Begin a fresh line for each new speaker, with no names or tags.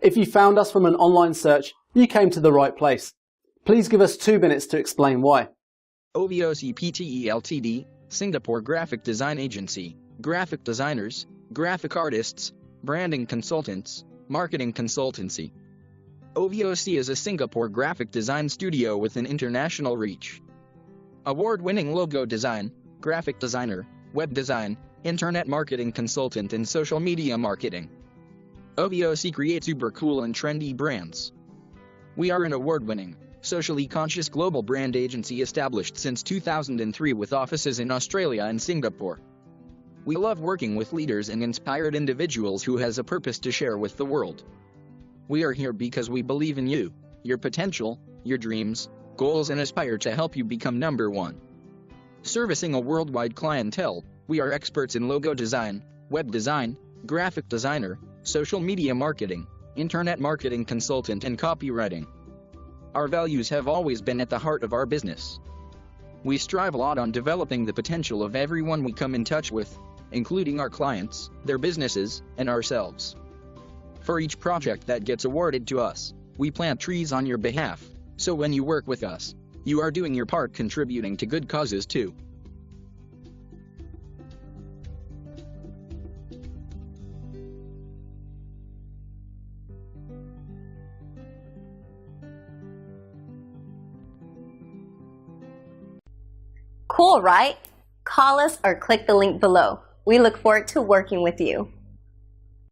If you found us from an online search, you came to the right place. Please give us 2 minutes to explain why.
OVOC Pte Ltd, Singapore Graphic Design Agency, graphic designers, graphic artists, branding consultants, marketing consultancy. OVOC is a Singapore graphic design studio with an international reach. Award-winning logo design, graphic designer, web design, internet marketing consultant and social media marketing. OVOC creates uber cool and trendy brands. We are an award-winning, socially conscious global brand agency established since 2003 with offices in Australia and Singapore. We love working with leaders and inspired individuals who has a purpose to share with the world. We are here because we believe in you, your potential, your dreams, goals and aspire to help you become number one. Servicing a worldwide clientele, we are experts in logo design, web design, graphic designer, social media marketing, internet marketing consultant and copywriting. Our values have always been at the heart of our business. We strive a lot on developing the potential of everyone we come in touch with, including our clients, their businesses, and ourselves. For each project that gets awarded to us, we plant trees on your behalf, so when you work with us, you are doing your part contributing to good causes too.
Cool, right? Call us or click the link below. We look forward to working with you.